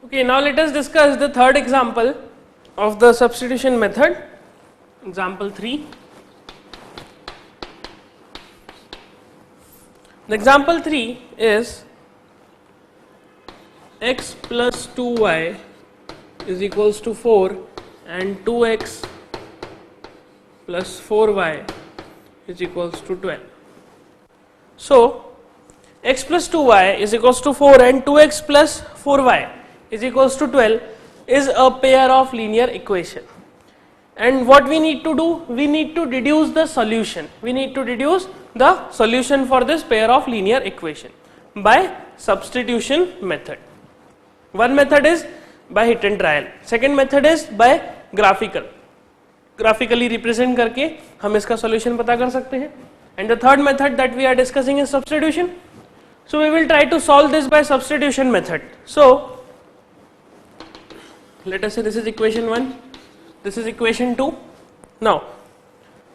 Okay, now let us discuss the third example of the substitution method. Example 3. The example 3 is x plus 2y is equals to 4 and 2x plus 4y is equals to 12. So, x plus 2y is equals to 4 and 2x plus 4y is equals to 12 is a pair of linear equation. And what we need to do? We need to deduce the solution. We need to deduce the solution for this pair of linear equation by substitution method. One method is by hit and trial. Second method is by graphical. Graphically represent करके हम इसका solution पता कर सकते हैं. And the third method that we are discussing is substitution. So we will try to solve this by substitution method. So let us say this is equation 1. This is equation 2. Now,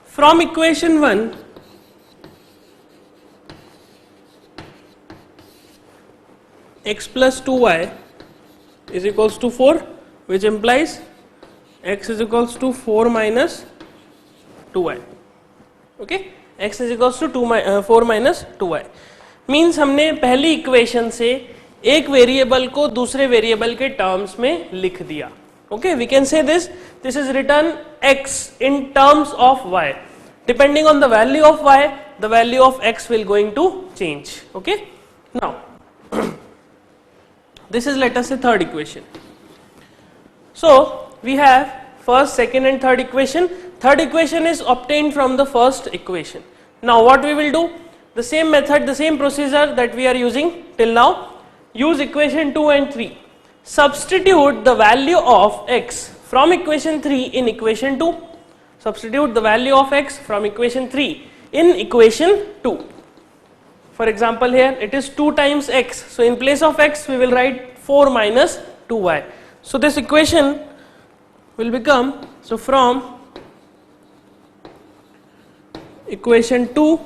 from equation 1, x plus 2y is equals to 4, which implies x is equals to 4 minus 2y. Okay, x is equals to 4 minus 2y. Means हमने पहली equation से एक variable को दूसरे variable के terms में लिख दिया. Okay, we can say this is written x in terms of y. Depending on the value of y, the value of x will going to change. Okay, now this is, let us say, third equation. So we have first, second and third equation. Third equation is obtained from the first equation. Now what we will do? The same method, the same procedure that we are using till now. Use equation 2 and 3. Substitute the value of x from equation 3 in equation 2. Substitute the value of x from equation 3 in equation 2. For example, here it is 2 times x. So in place of x we will write 4 minus 2y. So this equation will become, so from equation 2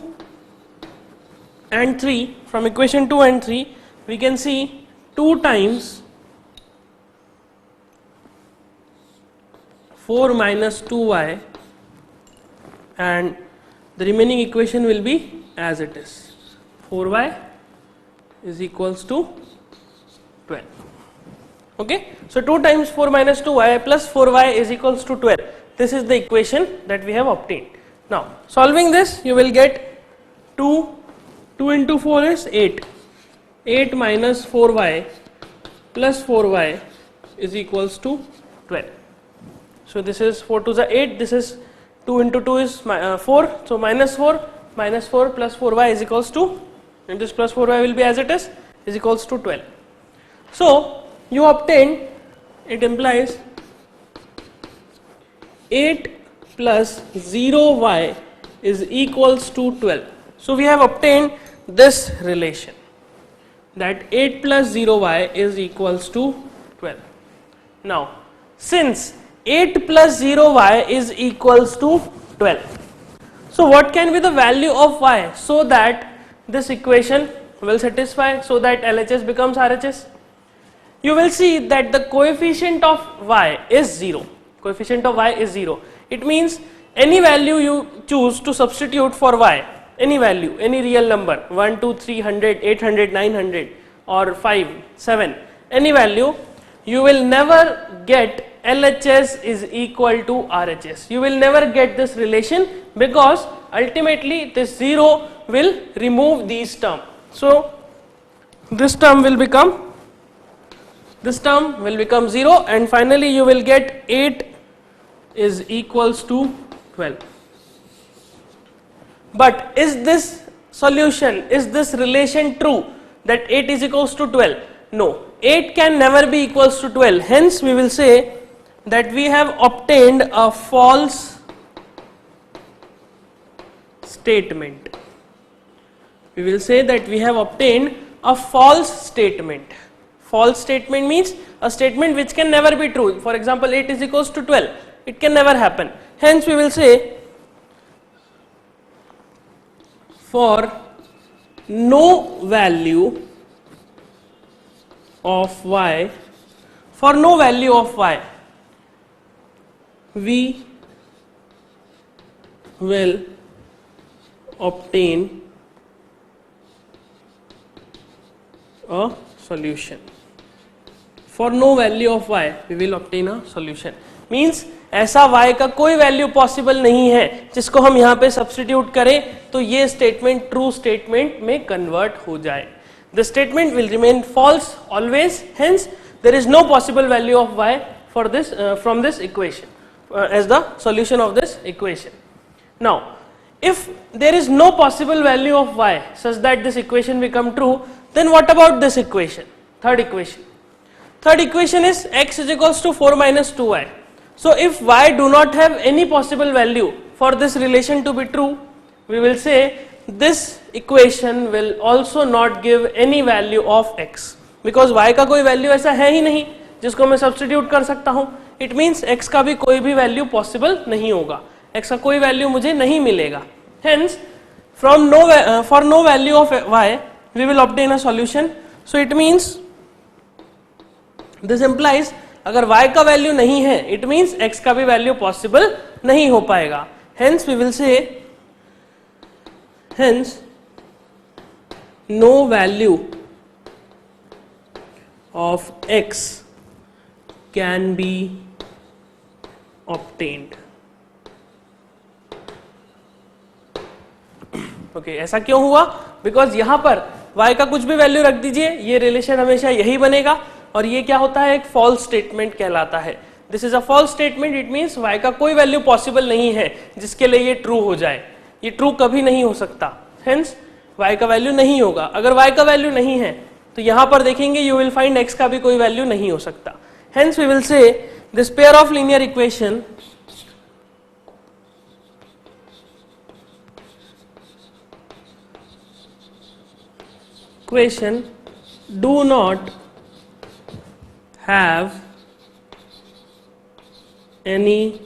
and 3, from equation 2 and 3 we can see 2 times 4 minus 2y, and the remaining equation will be as it is. 4y is equals to 12. Okay, so 2 times 4 minus 2y plus 4y is equals to 12. This is the equation that we have obtained. Now solving this, you will get 2 into 4 is 8. 8 minus 4y plus 4y is equals to 12. So this is 4 to the 8, this is 2 into 2 is 4, so minus 4 plus 4y is equals to, and this plus 4y will be as it is equals to 12. So you obtain, it implies 8 plus 0y is equals to 12. So we have obtained this relation, that 8 plus 0y is equals to 12. Now since 8 plus 0y is equals to 12, so what can be the value of y so that this equation will satisfy, so that LHS becomes RHS? You will see that the coefficient of y is 0. Coefficient of y is 0. It means any value you choose to substitute for y, any value, any real number, 1, 2, 300, 800, 900 or 5, 7, any value, you will never get LHS is equal to RHS. You will never get this relation, because ultimately this 0 will remove these terms. So this term will become 0, and finally you will get 8 is equals to 12. But is this solution, is this relation true that 8 is equals to 12? No, 8 can never be equals to 12. Hence we will say that we have obtained a false statement. We will say that we have obtained a false statement. False statement means a statement which can never be true. For example, 8 is equals to 12. It can never happen. Hence we will say, for no value of y for no value of y, we will obtain a solution. For no value of y, we will obtain a solution. Means ऐसा y का कोई value possible नहीं है जिसको हम यहाँ पे substitute करें तो ये स्टेटमेंट ट्रू स्टेटमेंट में कन्वर्ट हो जाए. The statement will remain false always, hence there is no possible value of y for this from this equation as the solution of this equation. Now if there is no possible value of y such that this equation become true, then what about this equation, third equation? Third equation is x is equals to 4 minus 2y. So if y do not have any possible value for this relation to be true, we will say this equation will also not give any value of x, because y का कोई value ऐसा है ही नहीं जिसको मैं substitute कर सकता हूँ. इट मीन्स x का भी कोई भी वैल्यू पॉसिबल नहीं होगा, x का कोई वैल्यू मुझे नहीं मिलेगा. Hence from for no value of y we will obtain a solution. So it means this implies अगर y का वैल्यू नहीं है इट मीन्स x का भी वैल्यू पॉसिबल नहीं हो पाएगा. Hence we will say hence no value of x can be obtained. Okay ऐसा क्यों हुआ? बिकॉज यहां पर y का कुछ भी वैल्यू रख दीजिए, ये रिलेशन हमेशा यही बनेगा और ये क्या होता है, एक फॉल्स स्टेटमेंट कहलाता है. This is a false statement. It means y का कोई वैल्यू पॉसिबल नहीं है जिसके लिए ये ट्रू हो जाए. ये ट्रू कभी नहीं हो सकता. हेंस y का वैल्यू नहीं होगा. अगर y का वैल्यू नहीं है तो यहां पर देखेंगे यू विल फाइंड x का भी कोई वैल्यू नहीं हो सकता. Hence we will say this pair of linear equation do not have any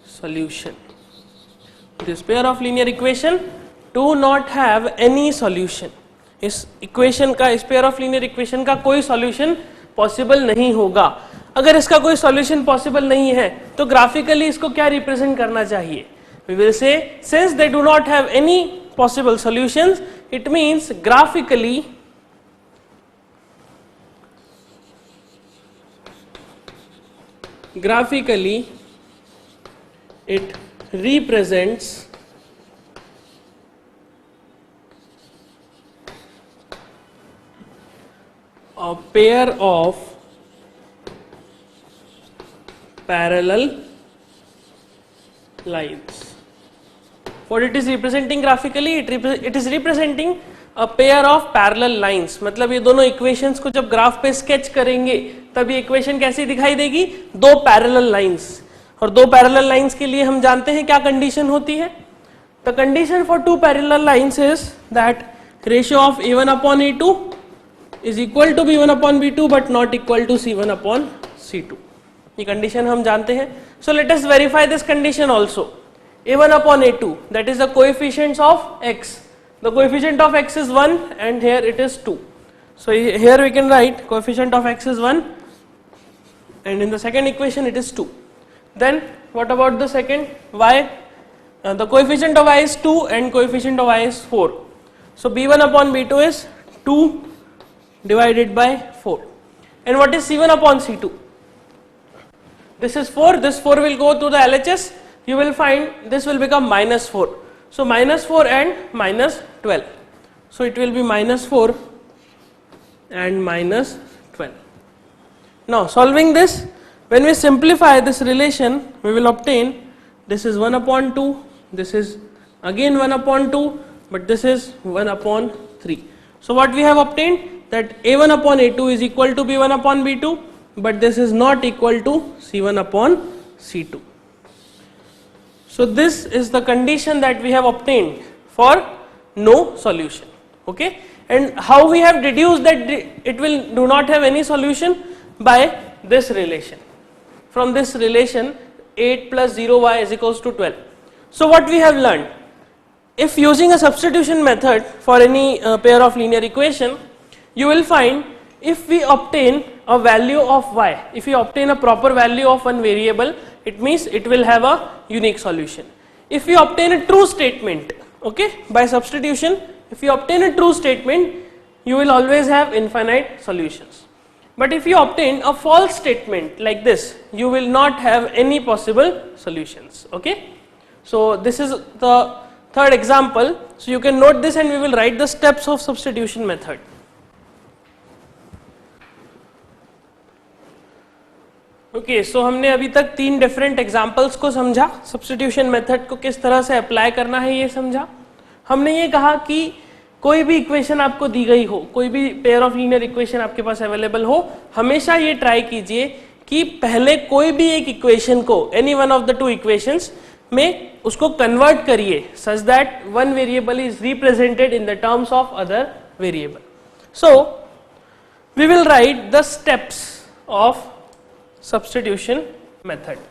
solution. This pair of linear equation do not have any solution. इस इक्वेशन का, इस पेयर ऑफ लीनियर इक्वेशन का कोई सॉल्यूशन पॉसिबल नहीं होगा. अगर इसका कोई सॉल्यूशन पॉसिबल नहीं है तो ग्राफिकली इसको क्या रिप्रेजेंट करना चाहिए? We will say since they do not have any possible solutions, it means graphically it represents a pair of parallel lines. What it is representing graphically? It is representing a pair of parallel lines. मतलब ये दोनों equations को जब graph पे sketch करेंगे तब ये equation कैसी दिखाई देगी? दो पैरेलल लाइंस. और दो पैरेलल लाइंस के लिए हम जानते हैं क्या कंडीशन होती है? The condition for two parallel lines is that ratio of a1 upon a2 is equal to b1 upon b2 but not equal to c1 upon c2. ये कंडीशन हम जानते हैं. So let us verify this condition also. a1 upon a2, that is the coefficients of x. The coefficient of x is 1 and here it is 2. So here we can write coefficient of x is 1 and in the second equation it is 2. Then what about the second? Y, the coefficient of y is 2 and coefficient of y is 4. So b1 upon b2 is 2 divided by 4. And what is c1 upon c2? This is 4, this 4 will go to the LHS, you will find this will become minus 4. So minus 4 and minus 12. So it will be minus 4 and minus 12. Now solving this, when we simplify this relation, we will obtain this is 1 upon 2, this is again 1 upon 2, but this is 1 upon 3. So what we have obtained, that a1 upon a2 is equal to b1 upon b2, but this is not equal to c1 upon c2. So this is the condition that we have obtained for no solution. Okay, and how we have deduced that it will do not have any solution? By this relation. From this relation 8 plus 0y is equals to 12. So what we have learned, if using a substitution method for any pair of linear equation, you will find if we obtain a value of y, if we obtain a proper value of one variable, it means it will have a unique solution. If we obtain a true statement, okay, by substitution, if you obtain a true statement, you will always have infinite solutions. But if you obtain a false statement like this, you will not have any possible solutions. Okay, so this is the third example. So you can note this and we will write the steps of substitution method. Okay, so हमने अभी तक 3 different examples को समझा, substitution method को किस तरह से apply करना है ये समझा. हमने ये कहा कि कोई भी इक्वेशन आपको दी गई हो, कोई भी पेयर ऑफ लीनियर इक्वेशन आपके पास अवेलेबल हो, हमेशा ये ट्राई कीजिए कि पहले कोई भी एक इक्वेशन को, any one of the 2 equations में उसको कन्वर्ट करिए such that one variable is represented in the terms of other variable. So we will write the steps of substitution method,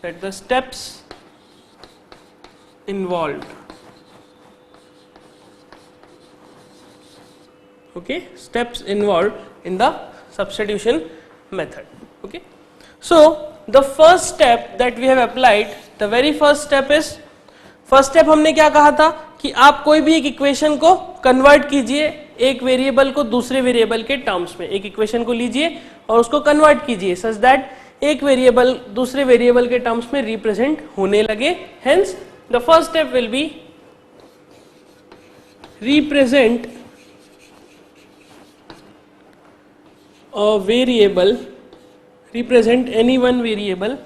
that the steps involved. Okay, steps involved in the substitution method. Okay, so the first step that we have applied, the very first step is, first step हमने क्या कहा था कि आप कोई भी एक equation को कन्वर्ट कीजिए एक वेरिएबल को दूसरे वेरिएबल के टर्म्स में. एक इक्वेशन को लीजिए और उसको कन्वर्ट कीजिए सच दैट एक वेरिएबल दूसरे वेरिएबल के टर्म्स में रिप्रेजेंट होने लगे. Hence the first step will be represent a variable, represent any one variable,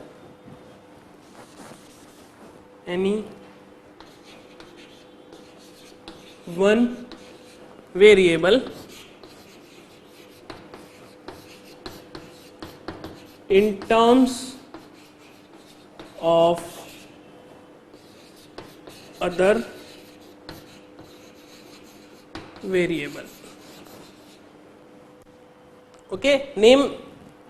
any one variable in terms of other variable. Okay, name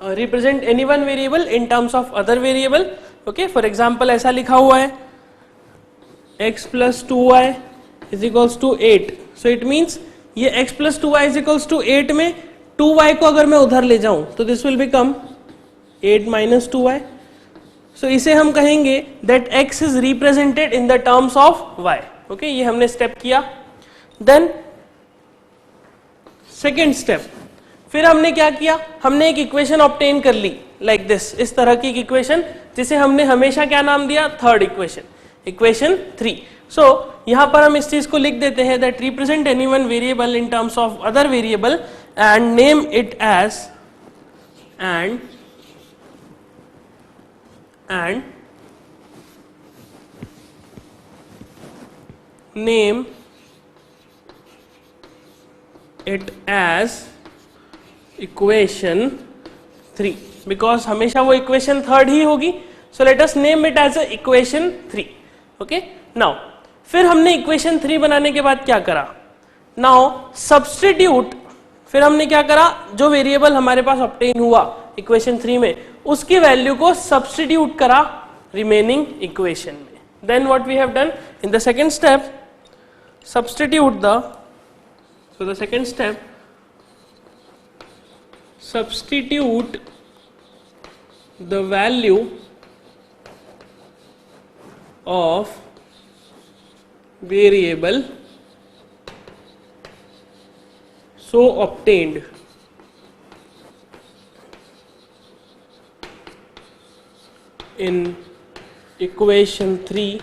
represent any one variable in terms of other variable. Okay, for example ऐसा लिखा हुआ है x plus 2y is equals to 8. So it means ये x plus 2y is equals to 8 में 2y को अगर मैं उधर ले जाऊं तो this will become 8 minus 2y. So इसे हम कहेंगे that x is represented in the terms of y. Okay, ये हमने स्टेप किया. Then सेकेंड स्टेप, फिर हमने क्या किया, हमने एक इक्वेशन ऑब्टेन कर ली like this, इस तरह की इक्वेशन जिसे हमने हमेशा क्या नाम दिया, थर्ड इक्वेशन, इक्वेशन 3. So यहाँ पर हम इस चीज को लिख देते हैं that represent any one variable in terms of other variable and name it as and name it as equation 3 because हमेशा वो इक्वेशन थर्ड ही होगी. So let us name it as a equation 3. Okay, now फिर हमने equation 3 बनाने के बाद क्या करा, now substitute, फिर हमने क्या करा, जो वेरिएबल हमारे पास ऑब्टेन हुआ इक्वेशन 3 में उसकी वैल्यू को सब्स्टिट्यूट करा रिमेनिंग इक्वेशन में. Then what we have done in the second step, substitute the, so the second step, substitute the value of variable so obtained in equation 3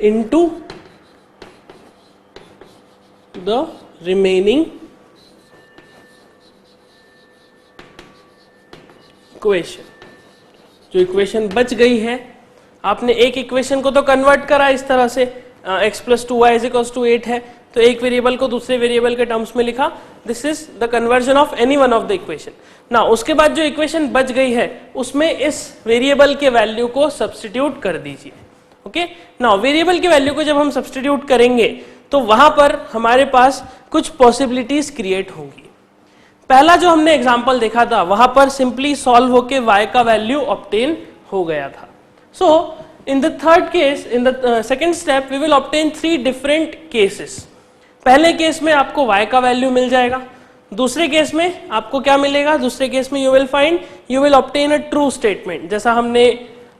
into the remaining equation. जो equation बच गई है, आपने एक equation को तो convert करा इस तरह से, x plus 2y is equals to 8 है तो एक वेरिएबल को दूसरे वेरिएबल के टर्म्स में लिखा. This is the conversion of any one of the equation. ना उसके बाद जो इक्वेशन बच गई है उसमें इस वेरिएबल के वैल्यू को सब्स्टिट्यूट कर दीजिए. ओके, ना वेरिएबल के वैल्यू को जब हम सब्स्टिट्यूट करेंगे तो वहां पर हमारे पास कुछ पॉसिबिलिटीज क्रिएट होंगी. पहला जो हमने एग्जांपल देखा था वहां पर सिंपली सॉल्व होके y का वैल्यू ऑब्टेन हो गया था. So in the third case, in the second step we will obtain 3 different cases. पहले केस में आपको y का वैल्यू मिल जाएगा, दूसरे केस में आपको क्या मिलेगा, दूसरे केस में you will obtain a true statement, जैसा हमने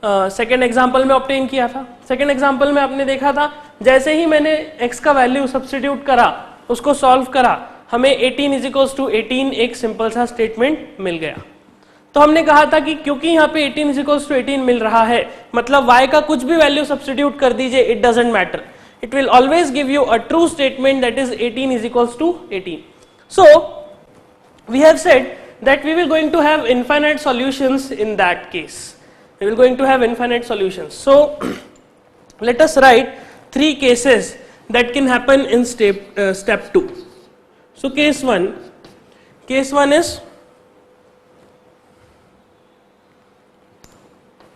सेकेंड एग्जाम्पल में ऑब्टेन किया था। सेकेंड एग्जाम्पल में आपने देखा था जैसे ही मैंने x का वैल्यू सब्स्टिट्यूट करा, उसको सॉल्व करा, हमें 18 इज इक्वल्स टू 18 एक सिंपल सा स्टेटमेंट मिल गया। तो हमने कहा था कि क्योंकि यहाँ पे 18 इज इक्वल्स टू 18 मिल रहा है, मतलब y का कुछ भी वैल्यू सब्स्टिट्यूट कर दीजिए, it doesn't matter, it will always give you a true statement, that is 18 is equals to 18. So we have said that we will going to have infinite solutions in that case. We will going to have infinite solutions. So let us write three cases that can happen in step 2. So case 1 is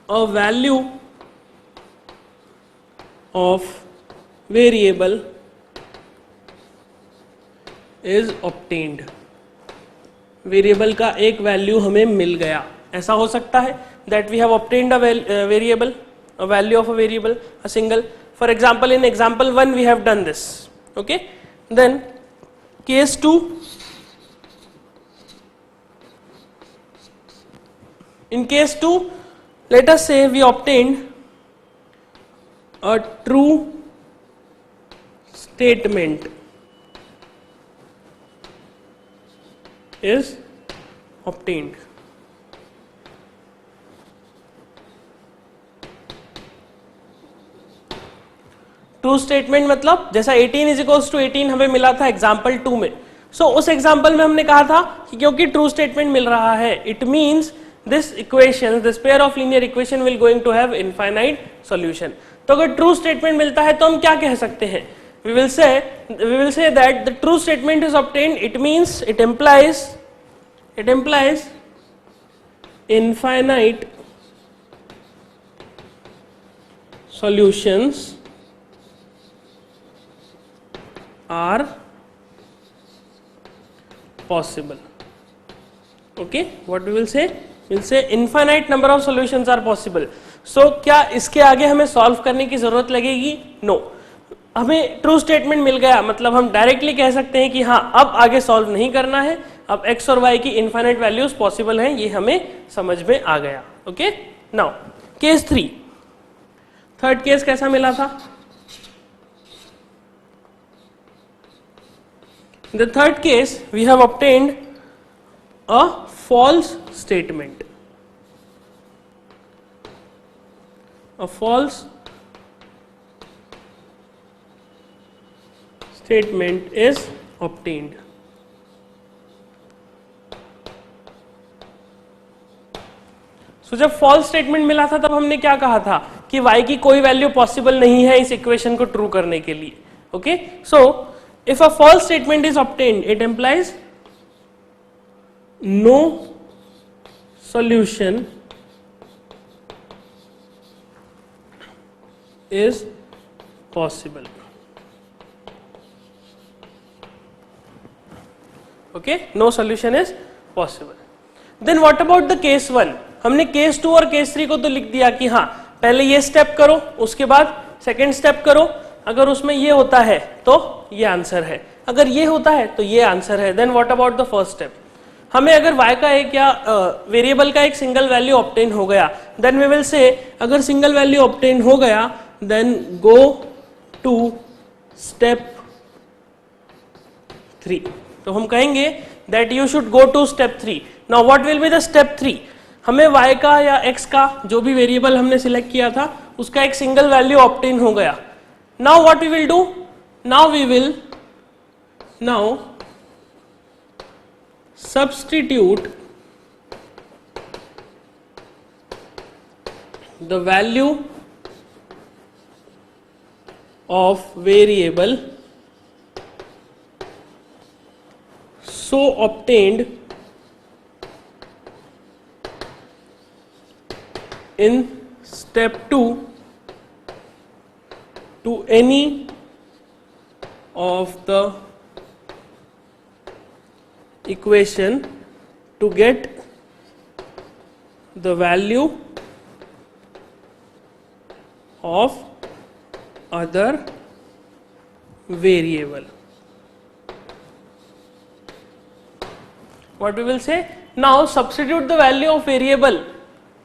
a value of variable is obtained. Variable का एक value हमें मिल गया, ऐसा हो सकता है that we have obtained a variable, a value of a variable, a single. For example, in example 1 we have done this. Okay, then case 2, in case 2 let us say we obtained a true statement is obtained. True statement मतलब जैसा 18 is equals to 18 हमें मिला था example 2 में। सो उस example में हमने कहा था कि क्योंकि ट्रू स्टेटमेंट मिल रहा है, it means this equation, this pair of linear equation will going to have infinite solution. तो अगर ट्रू स्टेटमेंट मिलता है तो हम क्या कह सकते हैं, we will say that the true statement is obtained, it means it implies infinite solutions are possible. Okay, what we will say, we'll say infinite number of solutions are possible. So क्या इसके आगे हमें solve करने की जरूरत लगेगी? No. हमें true statement मिल गया, मतलब हम डायरेक्टली कह सकते हैं कि हाँ अब आगे सॉल्व नहीं करना है, अब x और y की इनफाइनाइट वैल्यूज पॉसिबल हैं, ये हमें समझ में आ गया। Okay, now case 3, third case कैसा मिला था? The third case we have obtained a false statement, a false statement is obtained. So जब false statement मिला था तब हमने क्या कहा था कि y की कोई वैल्यू पॉसिबल नहीं है इस इक्वेशन को ट्रू करने के लिए। Okay, so if a false statement is obtained, it implies no solution is possible. Okay, no solution is possible. Then what about the case 1? हमने केस 2 और केस 3 को तो लिख दिया कि हाँ पहले ये स्टेप करो, उसके बाद सेकेंड स्टेप करो, अगर उसमें ये होता है तो ये आंसर है, अगर ये होता है तो ये आंसर है। Then what about the first step? हमें अगर y का एक या वेरिएबल का एक सिंगल वैल्यू ऑब्टेन हो गया, देन वी विल से अगर सिंगल वैल्यू ऑब्टेन हो गया देन गो टू स्टेप 3। तो हम कहेंगे that you should go to step 3। Now what will be the step 3? हमें y का या x का जो भी वेरिएबल हमने सिलेक्ट किया था उसका एक सिंगल वैल्यू ऑब्टेन हो गया। Now what we will do? Now we will substitute the value of variable so obtained in step 2 to any of the equation to get the value of other variable. what we will say, now substitute the value of variable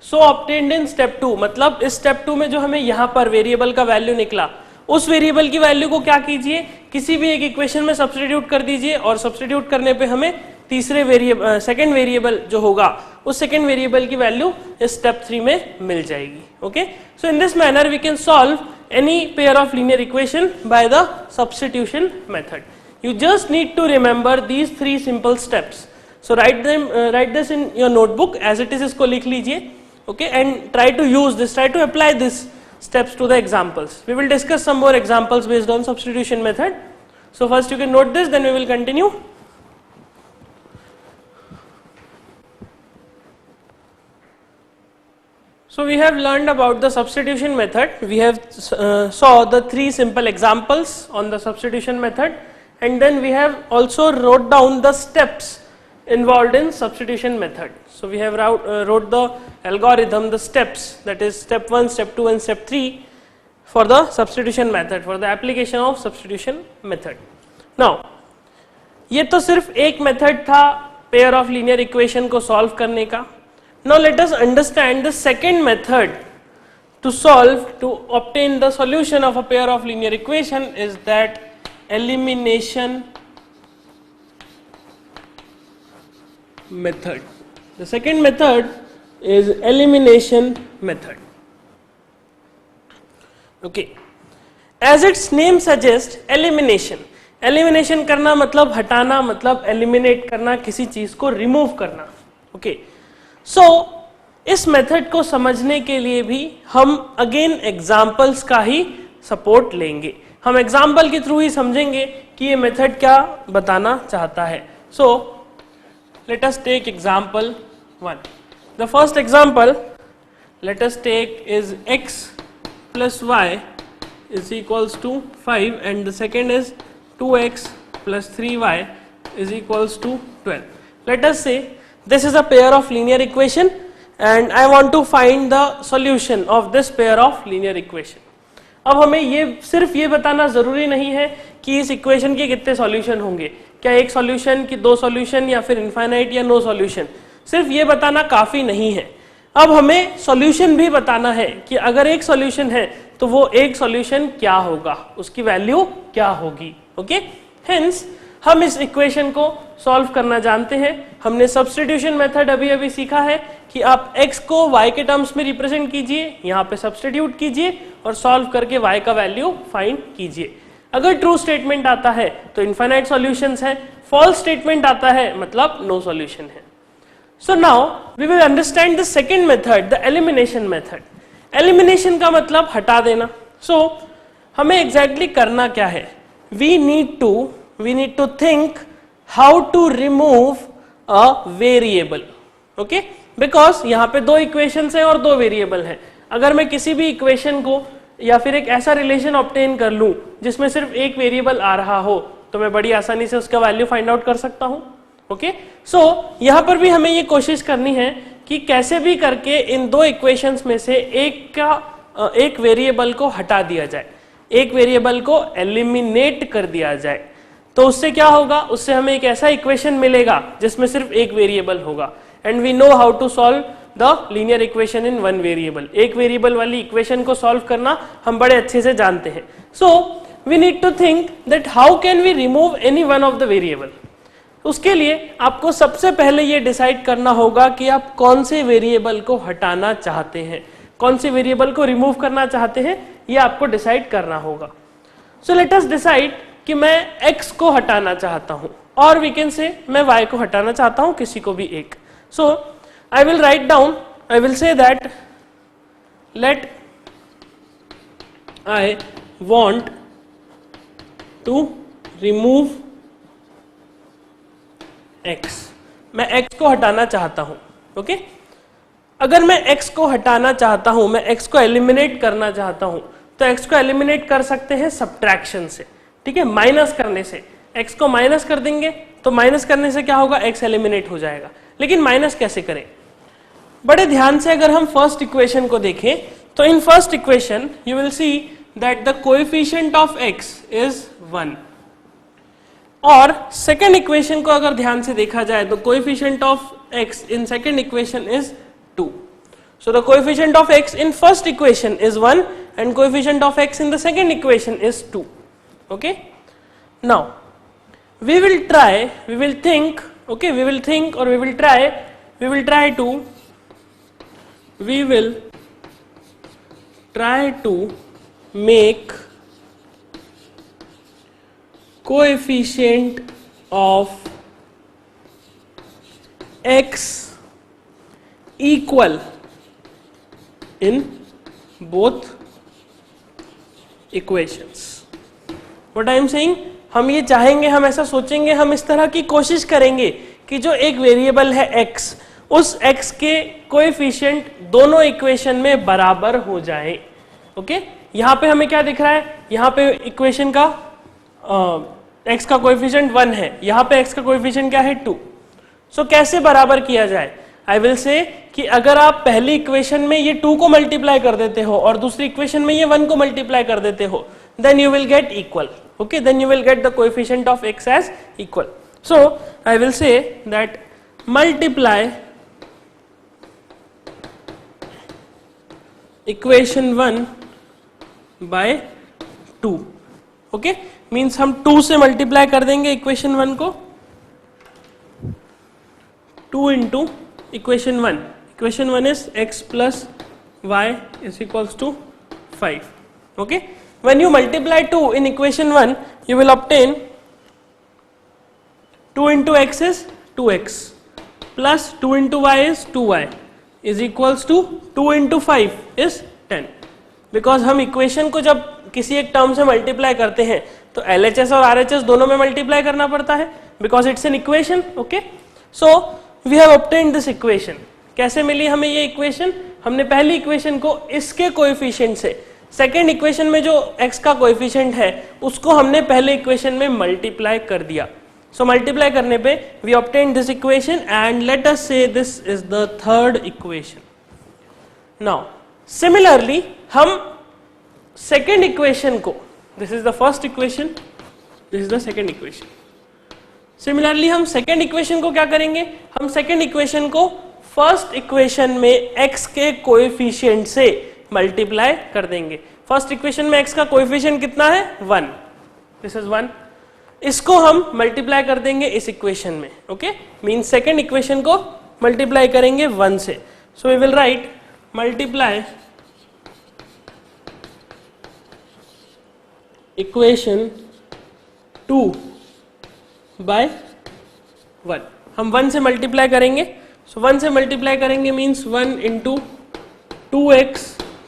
so obtained in step 2, मतलब इस step 2 में जो हमें यहाँ पर variable का value निकला, उस वेरिएबल की वैल्यू को क्या कीजिए, किसी भी एक इक्वेशन में सब्स्टिट्यूट कर दीजिए, और सब्स्टिट्यूट करने पे हमें तीसरे वेरिएबल सेकंड वेरिएबल जो होगा उस सेकंड वेरिएबल की वैल्यू इस स्टेप 3 में मिल जाएगी. Okay, so in this manner we can solve any pair of linear equation by the substitution method. You just need to remember these 3 simple steps. So write this in your notebook as it is, इसको लिख लीजिए. Okay, and try to use this, try to apply these steps to the examples. We will discuss some more examples based on substitution method. So first you can note this, then we will continue. So we have learned about the substitution method. We have saw the 3 simple examples on the substitution method, and then we have also wrote down the steps involved in substitution method. So we have wrote the algorithm, the steps, that is step 1, step 2 and step 3 for the substitution method, for the application of substitution method. Now ये तो सिर्फ एक method था pair of linear equation को solve करने का. Now let us understand the second method to obtain the solution of a pair of linear equation, is that elimination method. The second method is elimination method. Okay, as its name suggests, elimination. Elimination करना मतलब हटाना, मतलब eliminate करना, किसी चीज को remove करना. Okay, so इस मेथड को समझने के लिए भी हम अगेन एग्जाम्पल्स का ही सपोर्ट लेंगे. हम एग्जाम्पल के थ्रू ही समझेंगे कि ये मेथड क्या बताना चाहता है. So let us take example 1. The first example let us take is x plus y is equals to 5 and the second is 2x plus 3y is equals to 12. Let us say this is a pair of linear equation and I want to find the solution of this pair of linear equation. अब हमें ये सिर्फ ये बताना जरूरी नहीं है कि इस इक्वेशन के कितने सॉल्यूशन होंगे, क्या एक सॉल्यूशन की 2 सॉल्यूशन या फिर इनफाइनाइट या नो सॉल्यूशन, सिर्फ ये बताना काफी नहीं है. अब हमें सॉल्यूशन भी बताना है कि अगर एक सॉल्यूशन है तो वो एक सॉल्यूशन क्या होगा, उसकी वैल्यू क्या होगी. ओके, हेंस हम इस इक्वेशन को सॉल्व करना जानते हैं. हमने सब्स्टिट्यूशन मेथड अभी अभी सीखा है कि आप x को y के टर्म्स में रिप्रेजेंट कीजिए, यहाँ पे सब्स्टिट्यूट कीजिए और सॉल्व करके y का वैल्यू फाइंड कीजिए. अगर ट्रू स्टेटमेंट आता है तो इनफाइनाइट सॉल्यूशंस है, फॉल्स स्टेटमेंट आता है मतलब नो सॉल्यूशन है. So now we will understand the second method, the elimination method. Elimination का मतलब हटा देना. So हमें exactly करना क्या है? We need to think how to remove a variable. Okay? Because यहाँ पे 2 equations हैं और 2 variable हैं. अगर मैं किसी भी equation को या फिर एक ऐसा relation obtain कर लूँ जिसमें सिर्फ एक variable आ रहा हो तो मैं बड़ी आसानी से उसका वैल्यू फाइंड आउट कर सकता हूँ. ओके, सो यहाँ पर भी हमें ये कोशिश करनी है कि कैसे भी करके इन 2 इक्वेशंस में से एक वेरिएबल को हटा दिया जाए, एक वेरिएबल को एलिमिनेट कर दिया जाए. तो उससे क्या होगा, उससे हमें एक ऐसा इक्वेशन मिलेगा जिसमें सिर्फ एक वेरिएबल होगा. And we know how to solve the linear equation in 1 variable. एक वेरिएबल वाली इक्वेशन को सॉल्व करना हम बड़े अच्छे से जानते हैं. So we need to think that how can we remove any one of the variable. उसके लिए आपको सबसे पहले ये डिसाइड करना होगा कि आप कौन से वेरिएबल को हटाना चाहते हैं, कौन से वेरिएबल को रिमूव करना चाहते हैं, ये आपको डिसाइड करना होगा. सो लेट अस डिसाइड कि मैं x को हटाना चाहता हूं और वी कैन से मैं y को हटाना चाहता हूं, किसी को भी एक. So I will write down, I will say that let I want to remove x. मैं x को हटाना चाहता हूं. ओके, अगर मैं x को हटाना चाहता हूं, मैं x को एलिमिनेट करना चाहता हूं, तो x को एलिमिनेट कर सकते हैं सब्ट्रैक्शन से. ठीक है, माइनस करने से. x को माइनस कर देंगे तो माइनस करने से क्या होगा, x एलिमिनेट हो जाएगा. लेकिन माइनस कैसे करें, बड़े ध्यान से अगर हम फर्स्ट इक्वेशन को देखें तो in first equation you will see that the coefficient of x is 1 और सेकेंड इक्वेशन को अगर ध्यान से देखा जाए तो coefficient of x in second equation is 2. So the coefficient of x in first equation is 1 and coefficient of x in the second equation is 2. Okay. Now we will think to make coefficient of x equal in both equations. What I am saying, हम ये चाहेंगे, हम ऐसा सोचेंगे, हम इस तरह की कोशिश करेंगे कि जो एक वेरिएबल है x, उस x के कोएफिशिएंट दोनों इक्वेशन में बराबर हो जाए. ओके, यहाँ पे हमें क्या दिख रहा है, यहाँ पे इक्वेशन का x का कोएफिशिएंट 1 है, यहाँ पे x का कोएफिशिएंट क्या है 2. सो कैसे बराबर किया जाए? आई विल से कि अगर आप पहली इक्वेशन में ये 2 को मल्टीप्लाई कर देते हो और दूसरी इक्वेशन में ये 1 को मल्टीप्लाई कर देते हो, then you will get equal. Okay, then you will get the coefficient of x as equal. So I will say that multiply equation 1 by 2. Okay, means हम 2 से मल्टीप्लाई कर देंगे इक्वेशन 1 को, 2 into equation 1. Equation 1 is x plus y is equals to 5. Okay. When you multiply 2 in equation 1, you will obtain 2 into x is 2x plus 2 into y is 2y is equals to 2 into 5 is 10. Because हम equation को जब किसी एक term से multiply करते हैं तो LHS और RHS दोनों में मल्टीप्लाई करना पड़ता है, because it's an equation. Okay, so we have obtained this equation. कैसे मिली हमें ये इक्वेशन? हमने पहली इक्वेशन को इसके कोएफिशिएंट से, सेकेंड इक्वेशन में जो x का कोएफिशिएंट है उसको हमने पहले इक्वेशन में मल्टीप्लाई कर दिया. सो मल्टीप्लाई करने पे we obtain this equation and let us say this is the third equation. Now similarly हम सेकेंड इक्वेशन को, this is the first equation, this is the second equation. Similarly हम second equation को क्या करेंगे? हम second equation को first equation में x के कोएफिशिएंट से मल्टीप्लाई कर देंगे. फर्स्ट इक्वेशन में x का कोएफिशिएंट कितना है? 1. This is 1. इसको हम मल्टीप्लाई कर देंगे इस इक्वेशन में. ओके, मीन सेकेंड इक्वेशन को मल्टीप्लाई करेंगे 1 से. So we will write multiply equation 2 by 1. हम 1 से मल्टीप्लाई करेंगे. सो 1 से मल्टीप्लाई करेंगे means 1 into 2x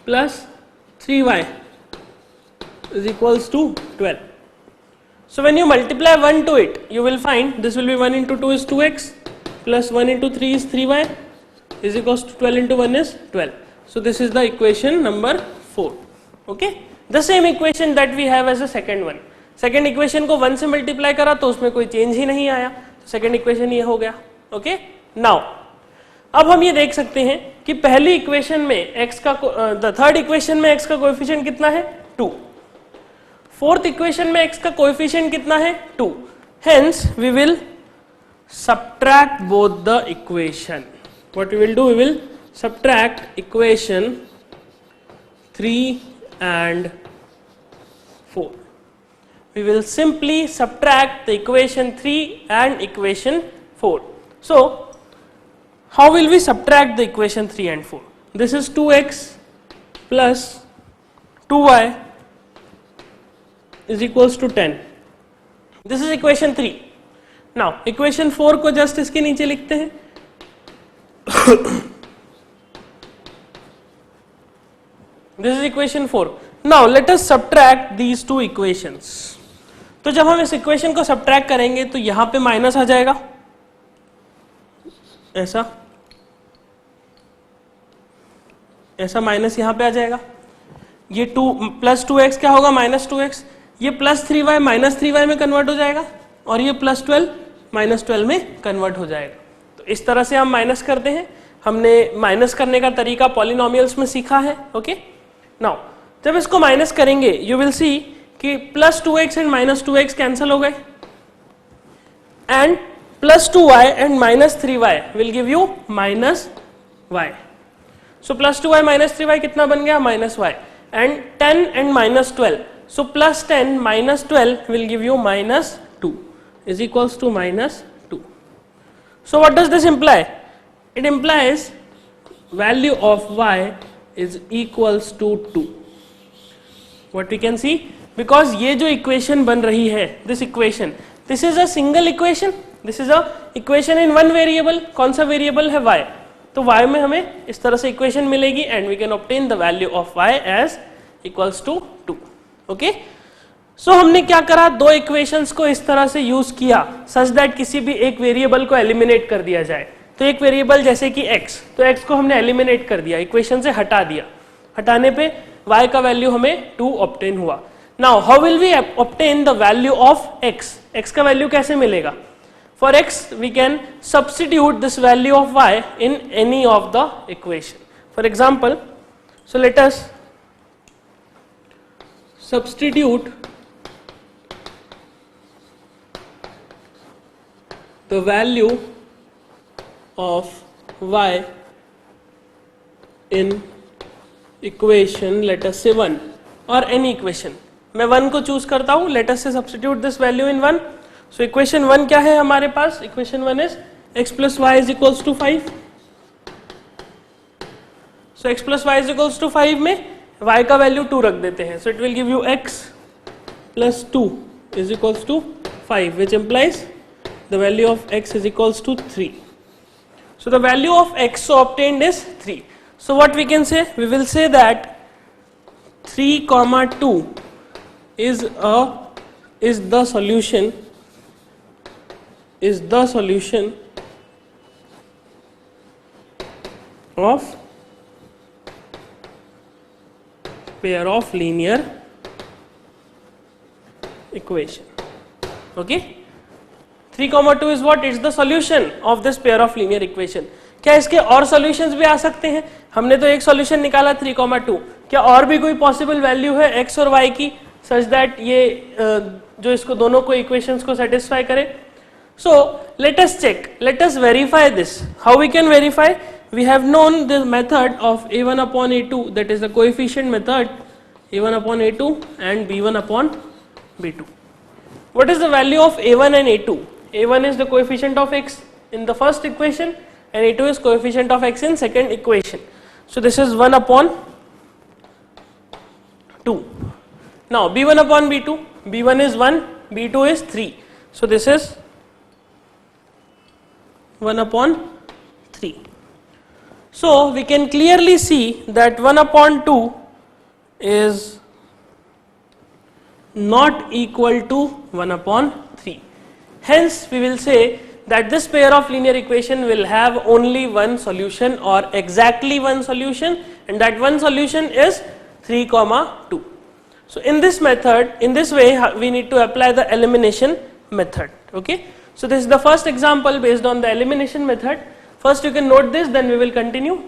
plus 3y is equals to 12. So when you multiply 1 to it, you will find this will be 1 into 2 is 2x plus 1 into 3 is 3y is equals to 12 into 1 is 12. So this is the equation number 4. Okay, the same equation that we have as the second one. Second equation को 1 से multiply करा तो उसमें कोई change ही नहीं आया, तो second equation ये हो गया. ओके, नाउ अब हम ये देख सकते हैं कि पहली इक्वेशन में x का, द थर्ड इक्वेशन में x का कोएफिशिएंट कितना है? 2. फोर्थ इक्वेशन में x का कोएफिशिएंट कितना है? 2. Hence we will subtract both the equation. What we will do? We will subtract equation 3 and 4. We will simply subtract the equation 3 and equation 4. So how will we subtract the equation 3 and 4? This is 2x plus 2y is equals to 10. This is equation 3. Now equation 4 को just इसके नीचे लिखते हैं. This is equation 4. Now let us subtract these two equations. तो जब हम इस equation को सबट्रैक्ट करेंगे तो यहां पे माइनस आ जाएगा, ऐसा ऐसा माइनस यहां पे आ जाएगा. ये 2 प्लस 2x क्या होगा? Minus 2x. ये प्लस 3y माइनस 3y में कन्वर्ट हो जाएगा और ये प्लस 12 माइनस 12 में कन्वर्ट हो जाएगा. तो इस तरह से हम माइनस करते हैं. हमने माइनस करने का तरीका पॉलिनोमियल्स में सीखा है. ओके, नाउ जब इसको माइनस करेंगे यू विल सी कि plus 2x and minus 2x cancel हो गए. and plus 2y and minus 3y will give you minus y. So plus 2y minus 3y कितना बन गया? minus y. And 10 and minus 12. So plus 10 minus 12 will give you minus 2 is equals to minus 2. So what does this imply? It implies value of y is equals to 2. What we can see? Because ये जो equation बन रही है, this equation, this is a single equation, this is a equation in one variable. कौन सा variable है? y. तो y में हमें इस तरह से equation मिलेगी and we can obtain the value of y as equals to 2. Okay? So हमने क्या करा? दो equations को इस तरह से use किया such that किसी भी एक variable को eliminate कर दिया जाए. तो एक वेरिएबल जैसे कि x, तो x को हमने एलिमिनेट कर दिया, इक्वेशन से हटा दिया. हटाने पे y का वैल्यू हमें 2 ऑब्टेन हुआ. Now how will we obtain the value of x? x का वैल्यू कैसे मिलेगा? For x we can substitute this value of y in any of the equation. For example, so let us substitute the value of y in equation let us say 1 or any equation. मैं 1 को choose करता हूं. let us say substitute this value in 1. so equation 1 क्या है हमारे पास? equation 1 is x plus y is equals to 5. so x plus y is equals to 5 में y का value 2 रख देते हैं. so it will give you x plus 2 is equals to 5 which implies the value of x is equals to 3. So the value of x so obtained is 3. So what we can say? We will say that 3 comma 2 is the solution of pair of linear equation. Okay? 3, 2 is what? It's the solution of this pair of linear equation. क्या इसके और solutions भी आ सकते हैं? हमने तो एक solution निकाला 3, 2. क्या और भी कोई possible value है x और y की such that ये जो इसको दोनों को equations को satisfy करे? So let us check, let us verify this. How we can verify? We have known the method of a1 upon a2, that is the coefficient method, a1 upon a2 and b1 upon b2. What is the value of a1 and a2? a1 is the coefficient of x in the first equation and a2 is coefficient of x in second equation. So this is 1 upon 2. Now b1 upon b2, b1 is 1, b2 is 3. So this is 1 upon 3. So we can clearly see that 1 upon 2 is not equal to 1 upon 3. Hence we will say that this pair of linear equation will have only one solution or exactly one solution, and that one solution is 3, 2. So in this method, in this way we need to apply the elimination method. Okay. So this is the first example based on the elimination method. First you can note this, then we will continue.